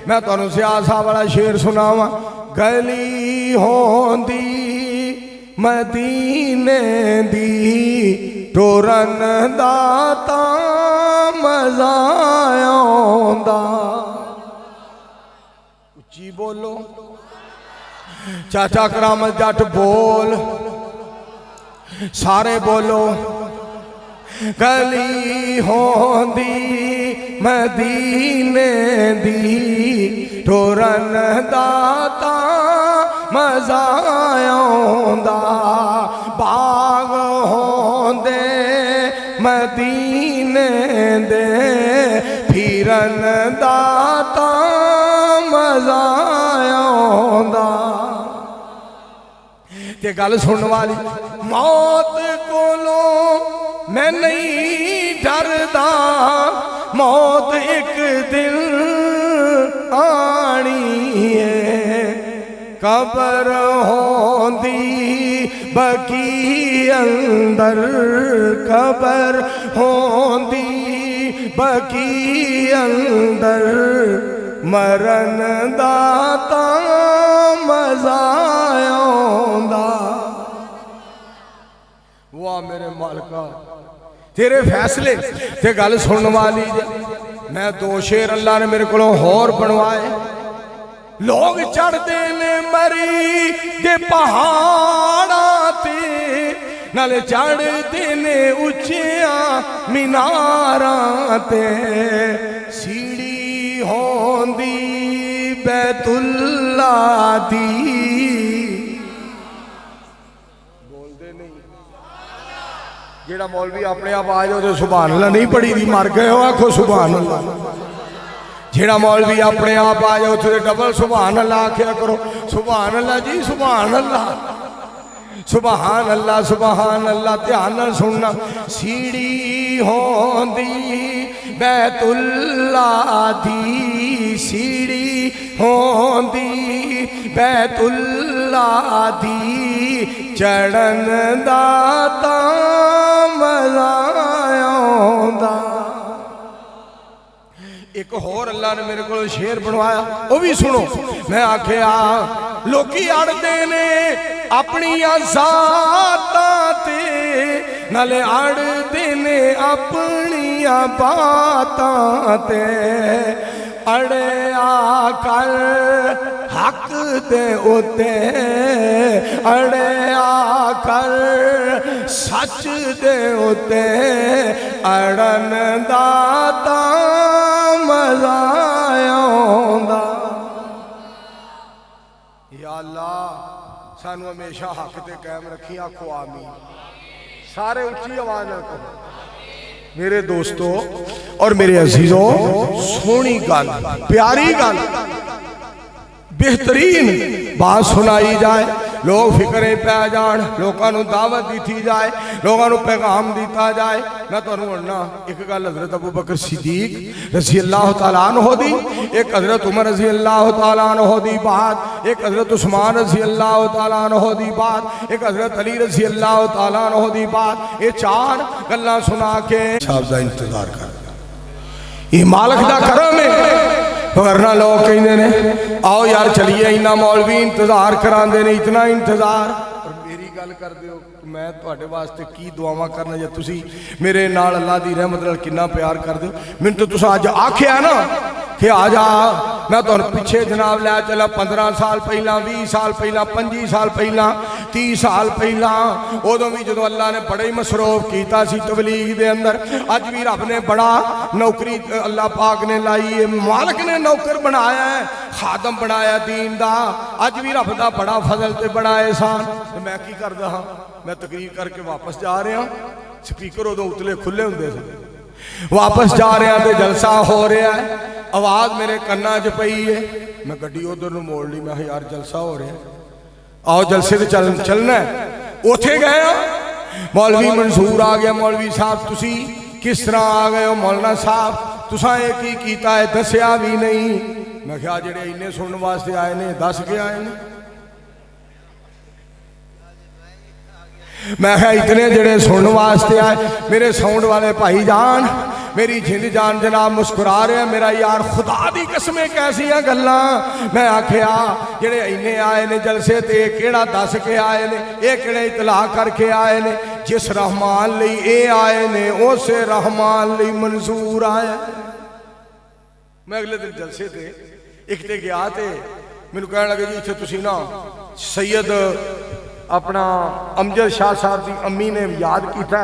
میں تانوں سیاہ صاحب والا شیر سناواں گلی ہوندی مدینے دی ٹورن دا تاں مزہ آوندا اچھی بولو چاچا کرامت جٹ بول سارے بولو گلی ہوندی مدینے دی ٹورن دا تاں مزہ آوندا باغ ہوندے مدینے دے پھرن دا تاں مزہ آوندا تے گل سنن والی موت کولوں میں نہیں ڈردا موت ایک دن آنی ہے قبر ہوندی بقی اندر قبر ہوندی بقی اندر مرن دا تاں مزہ آوندا واہ میرے مالکا تیرے فیصلے تے گل سنن والی میں دو شیر اللہ نے میرے کو ہور بنوائے لوگ چڑھ دینے مری دے پہاڑاں تے نالے چڑھ دینے اچھیاں میناراں تے سیڑھی ہوندی بیت اللہ دی جیڑا مولوی اپنے آپ آ جاؤ تو سبحان اللہ نہیں پڑھی دی مر گئے ہو آکھو سبحان اللہ جیڑا مولوی اپنے آپ آ جاؤ تو ڈبل سبحان اللہ آکھیا کرو سبحان اللہ جی سبحان اللہ سبحان اللہ سبحان اللہ دھیان سننا سیڑھی ہوندی بیت اللہ دی سیڑھی ہوندی بیت اللہ دی چڑھن دا تاں مزہ آوندا ایک اور اللہ نے میرے کو شیر بنوایا وہ بھی سنو میں آکھیا لوکی اڑ دینے اپنی ذاتاں تے نالے اڑ دینے اپنی باتاں تے اڑے آ کر حق دے اتے اڑے آ کر سچ دے اتے اڑن دا تاں مزہ آوندا یا اللہ سانو ہمیشہ حق تے قائم رکھی آکھو آمین سارے اچھی آواز نہ کہو میرے دوستو اور میرے عزیزوں سونی گل پیاری گل بہترین بات سنائی جائے لوگ فکریں پہ جان لوگوں نے دعوت دیتی جائے لوگوں نے پیغام دیتا جائے میں تو انہوں ایک گل حضرت ابو بکر صدیق رضی اللہ تعالیٰ عنہ دی ایک حضرت عمر رضی اللہ تعالیٰ عنہ دی بات ایک حضرت عثمان رضی اللہ تعالیٰ عنہ دی بات ایک حضرت علی رضی اللہ تعالیٰ عنہ دی بات یہ چار گلہ سنا کے صاحب دا انتظار کر یہ مالک دا کرم ہے ورنہ لوگ کہیں دینے آؤ یار چلیے اینا مولوی انتظار کران دینے اتنا انتظار اور میری گل کر دیو میں توڑے واسطے کی دعاواں کرنا یا تسی میرے نال اللہ دی رحمت لال کنا پیار کر دیو من تو تسا آج آکھے ہے نا کہ آجا میں تو پچھے جناب لیا چلا 15 سال پہلا 20 سال پہلا 25 سال پہلا 30 سال پہلا ادو بھی جدو اللہ نے بڑے ہی مصروف کیتا سی تبلیغ دے اندر اج بھی رب نے بڑا نوکری اللہ پاک نے لائی ہے مالک نے نوکر بنایا ہے خادم بنایا دین دا اج بھی رب دا بڑا فضل تے بڑا احسان میں کی کر دا ہاں میں تقریر کر کے واپس جا رہا ہوں سپیکر ادو اتلے کھلے ہوندے سے واپس جا رہے ہیں تے جلسہ ہو رہا ہے آواز میرے کناں چ پئی ہے میں گڈی ادھر نوں موڑ لی میں یار جلسہ ہو رہا ہے آؤ جلسے تے چلنا ہے اوتھے گئے مولوی منصور آ گیا مولوی صاحب تسی کس طرح آ گئے ہو مولانا صاحب تساں یہ کی کیتا ہے دسیا بھی نہیں میں کہا جڑے انہیں سنن واسطے آئے نے دس کے آئے نے میں کہا اتنے جڑے سنن واسطے آئے میرے ساؤنڈ والے بھائی جان मेरी जिंद जान जनाब मुस्कुरा रहा मेरा यार खुदा दी कसमें कैसियां गल्लां। मैं आखिया जेड़े इन्ने आए ने जलसे ते केड़ा दस के आए ने, ये केड़े इतला करके आए ने। जिस रहमान लई ये आए ने उसे रहमान लई मंजूर आया। मैं अगले दिन जलसे ते एक ते गया ते मैनू कहन लगे जी इत्थे तुसीं ना सैयद अपना अमजद शाह साहब की अम्मी ने याद किया,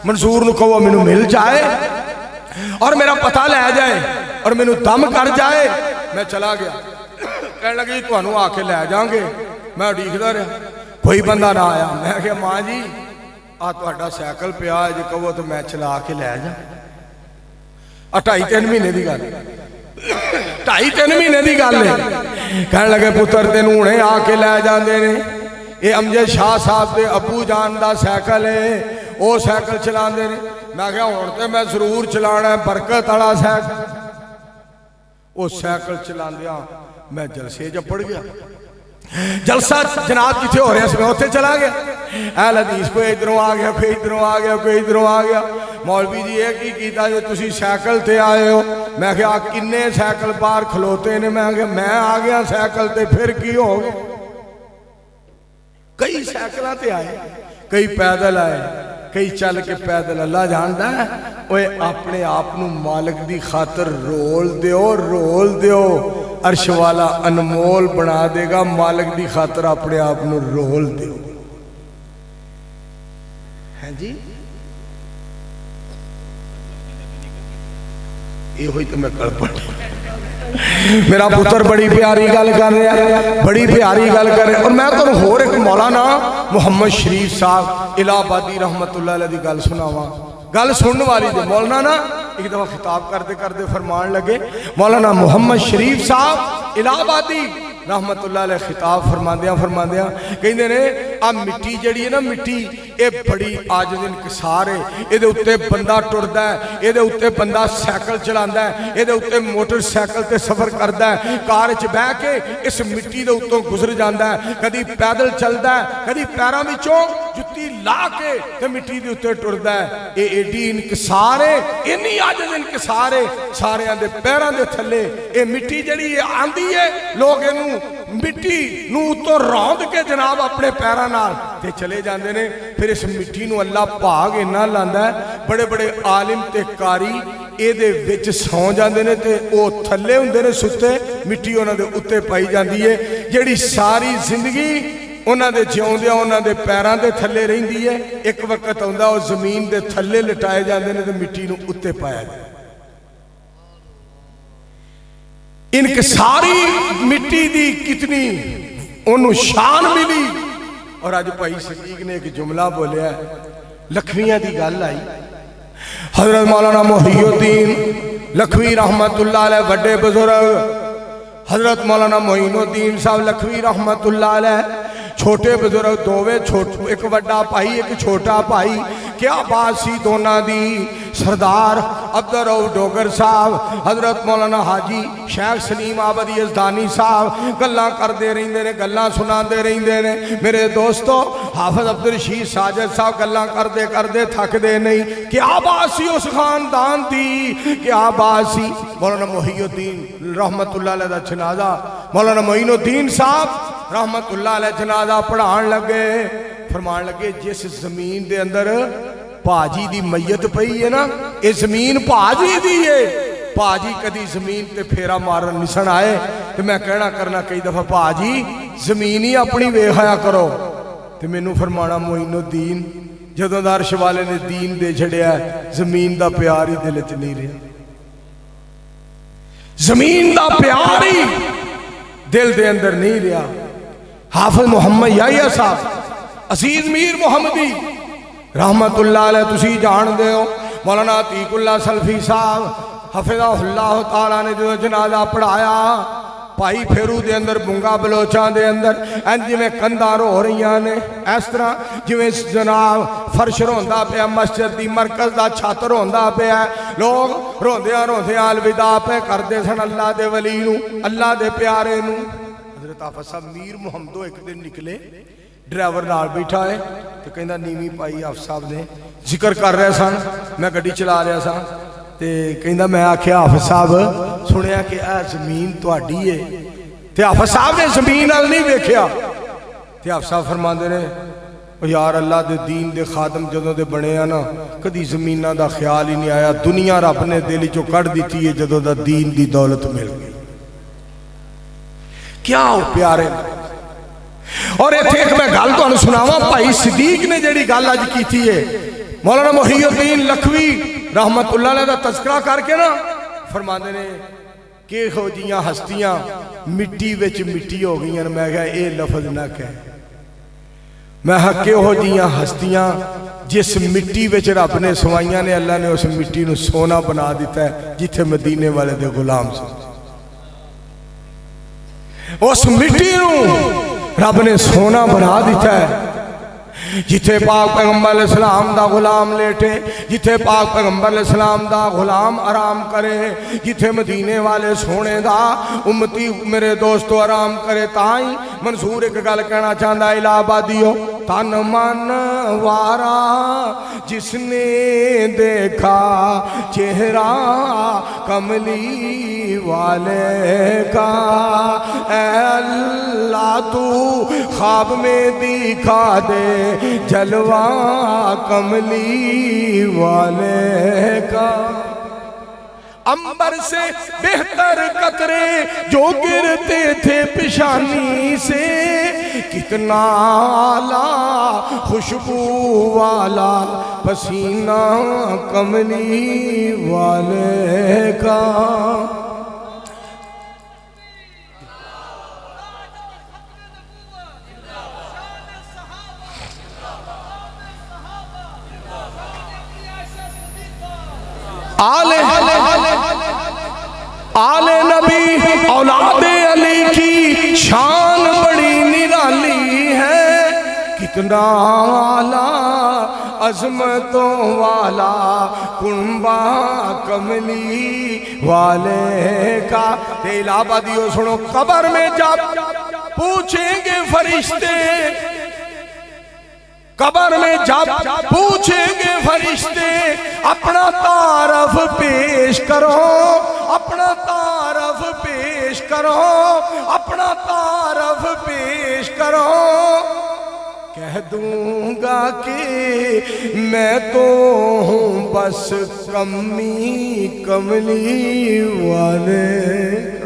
मंसूर नूं कहो मैनू मिल जाए और मेरा पता लै जाए और मैनू दम कर जाए। मैं चला गया, कहने लगे जी तुहानू आके लै जाएंगे। मैं उड़ीकदा रहा, कोई बंदा ना आया। मैं क्या माँ जी आ तुहाडा साइकिल पिया जे कहो तो मैं चला के लै जा। 2.5-3 महीने की गल, 2.5-3 महीने की गल है। कहने लगे पुत्र तेनू हुणे आके लै जांदे ने, ये अमजद शाह साहब के अबू जान का साइकिल है, वो साइकिल चलाते ने। मैं क्या हुण तो मैं जरूर चलाना बरकत वाला साइकिल। वो साइकिल चलांदियां मैं जलसे च पड़ गया। जलसा जनाब जिथे हो रहा मैं उत्थे चला गया। ऐल हदीस कोई इधरों आ गया, कोई इधरों आ गया, कोई इधरों आ गया। मौलवी जी ये की कीता जे तुसी साइकिल ते आए हो। मैं क्या किन्ने साइकिल बाहर खलोते ने। मैं क्या मैं आ गया साइकिल ते फिर की हो गया। कई साइकिलों ते आए, कई पैदल आए, कई चल के पैदल। अल्लाह जानता है ओए अपने आप नू मालिक दी खातर रोल दियो, रोल दियो। अर्श वाला अनमोल बना देगा। मालिक दी खातर अपने आप नू रोल दियो। है जी ये तो मैं कलपट। मेरा पुत्र बड़ी प्यारी गल कर रहा है, बड़ी प्यारी गल कर रहा है। और मैं तुहानू होर एक मौलाना मुहम्मद शरीफ साहब इलाहाबादी रहमतुल्लाह अलैह दी गल सुनावा। गल सुनने वाली दे मौलाना ना एक दफा खिताब करते करते फरमान लगे, मौलाना मुहम्मद शरीफ साहब इलाहाबादी रहमतुल्लाह अलैह खिताब फरमांदियां कहंदे ने आ मिट्टी जिहड़ी है ना, मिट्टी ये बड़ी आजिज़ इनकिसार है। ये उत्ते बंदा टुरदा है, ये उत्ते बंदा साइकिल चलांदा है, ये उत्ते मोटरसाइकिल ते सफर करदा है, कार च बह के इस मिट्टी दे उत्तों गुजर जांदा है। कदी पैदल चलदा है, कदी पैरां विचों जुत्ती ला के ते मिट्टी दे उत्ते टुरदा है। ये एडी इनकिसार है, इन्नी आजिज़ इनकिसार है। सारियां दे पैरां दे थल्ले ये मिट्टी जिहड़ी आंदी है, लोग इहनूं मिट्टी नू उत्तों रौंद के जनाब अपने पैरों नाल ते चले जाते हैं। फिर इस मिट्टी नू अल्लाह भाग इन्ना लांदा है, बड़े बड़े आलिम ते कारी इहदे विच सौ जाते हैं ते ओह थल्ले हुंदे ने सुत्ते, मिट्टी उन्हां दे उत्ते पाई जाती है। जिहड़ी सारी जिंदगी उन्हां दे जिउंदियां उन्हां दे पैरां दे थल्ले रहिंदी है, एक वक्त आउंदा ओह जमीन दे थल्ले लटाए जाते हैं ते मिट्टी नू उत्ते पाया जाता है। इनकी सारी मिट्टी दी कितनी उन्होंने शान मिली। और अज भाई सदीक ने एक जुमला बोलिया, लखवियां की गल आई। हजरत मौलाना मोहिउद्दीन लखवी रहमतुल्लाह अलैह वड्डे बुजुर्ग, हजरत मौलाना मोइनुद्दीन साहब लखवी रहमतुल्लाह अलैह छोटे बुजुर्ग दोवे, एक वड्डा भाई एक छोटा भाई। क्या बात सी दोनों दी। सरदार अब्दुल रऊफ डोगर साहब, हजरत मौलाना हाजी शेख सलीम आबदी यज़दानी साहब गल्लां करते रहंदे ने, गल्लां सुनाते रहंदे ने। मेरे दोस्तों हाफिज अब्दुल रशीद साजिद साहब गल्लां करते करते थकते नहीं। क्या बात सी उस खानदान दी, क्या बात सी। मौलाना मोहिउद्दीन रहमतुल्लाह अलैह दा जनाजा मौलाना मोइनुद्दीन साहब रहमतुल्लाह अलैह जनाजा पढ़ान लगे। फरमान लगे जिस जमीन दे अंदर भाजी दी मैयत पई है ना, ये जमीन भाजी दी है। भाजी कदी जमीन ते फेरा मारन निसन आए तो मैं कहना करना कई दफा भाजी जमीन ही अपनी वेखाया करो। तो मैनू फरमाना मोइनुद्दीन जदों दा अर्श वाले ने दीन दे छड़िया, जमीन दा प्यार ही दिल च नहीं रहा। जमीन दा प्यार ही दिल दे अंदर नहीं रहा। हाफिज मुहम्मद याहिया साहब अजीज मीर मुहम्मदी रहमतुल्लाह अलैह तुसी जानते हो। मौलाना अतीकुल्लाह सल्फी साहब हफिज़हुल्लाह ताला ने जो जनाजा पढ़ाया भाई फेरू दे अंदर बुंगा बलोचा दे अंदर इंज जिवें कंधां रो रही ने, इस तरह जिवें जनाब फर्श रोंदा पिया, मस्जिद दी मरकज दा छत रोंदा पिया। लोग रोंदियां रोंदियां अलविदा पे करते सन अल्लाह दे वली नू, अल्लाह दे प्यारे नू। हजरत हाफिज साहब मीर मुहम्मदों एक दिन निकले, ड्राइवर नाल बैठा है तो कहंदा नीवी पाई हाफिज साहब ने जिक्र कर रहे सन, मैं गड्डी चला रहा सा। ਤੇ ਕਹਿੰਦਾ ਮੈਂ ਆਖਿਆ ਹਾਫਿਜ਼ ਸਾਹਿਬ ਸੁਣਿਆ ਕਿ ਇਹ ਜ਼ਮੀਨ ਤੁਹਾਡੀ ਹੈ ਤੇ ਹਾਫਿਜ਼ ਸਾਹਿਬ ਨੇ ਜ਼ਮੀਨ ਵੱਲ ਨਹੀਂ ਵੇਖਿਆ ਤੇ ਹਾਫਿਜ਼ ਸਾਹਿਬ ਫਰਮਾਉਂਦੇ ਨੇ ਉਹ ਯਾਰ ਅੱਲਾ ਦੇ ਦੀਨ ਦੇ ਖਾਦਮ ਜਦੋਂ ਦੇ ਬਣੇ ਆ ਨਾ ਕਦੀ ਜ਼ਮੀਨਾਂ ਦਾ ਖਿਆਲ ਹੀ ਨਹੀਂ ਆਇਆ ਦੁਨੀਆ ਰੱਬ ਨੇ ਦਿਲ ਚੋਂ ਕੱਢ ਦਿੱਤੀ ਹੈ ਜਦੋਂ ਦਾ ਦੀਨ ਦੀ ਦੌਲਤ ਮਿਲ ਗਈ ਕਿਆ ਉਹ ਪਿਆਰੇ और इत्थे एक मैं गल तुहानूं सुनावां भाई सिद्दीक ने जिहड़ी गल अज कीती है मौलाना मुहीउद्दीन लखवी रहमतुल्लाह अलैह दा तज़किरा करके ना फरमांदे ने किहो जिहियां हस्तियां मिट्टी विच मिट्टी हो गईयां मैं कहा ये लफज ना कह मैं किहो जिहियां हस्तियां जिस मिट्टी विच रब ने सवाइयां ने अल्लाह ने उस मिट्टी नूं सोना बना दिता है जिथे मदीने वाले दे गुलाम सन उस मिट्टी नूं रब ने सोना बना दिता है जिथे पाक पैगंबर अलैहिस्सलाम दा गुलाम लेटे जिथे पाक पैगंबर अलैहिस्सलाम दा गुलाम आराम करे जिथे मदीने वाले सोने दा उम्मती मेरे दोस्तों आराम करे ताई मंसूर एक गल कहना चाहता इलाहाबादियो तन मन वारा जिसने देखा चेहरा कमली वाले का ऐ अल्लाह तू ख्वाब में दिखा दे जलवा कमली वाले का अंबर से बेहतर कतरे जो गिरते थे पेशानी से कितना आला खुशबू वाला पसीना कमली वाले का आले आले नबी औलादे अली की शान बड़ी निराली है कितना आला अजमतों वाला कुंबा कमली वाले का। इलाहाबादियों सुनो कब्र में जब पूछेंगे फरिश्ते कब्र में जब पूछेंगे फरिश्ते अपना तारफ पेश करो अपना तारफ पेश करो अपना तारफ पेश करो कह दूंगा कि मैं तो हूँ बस कमी कमली वाले।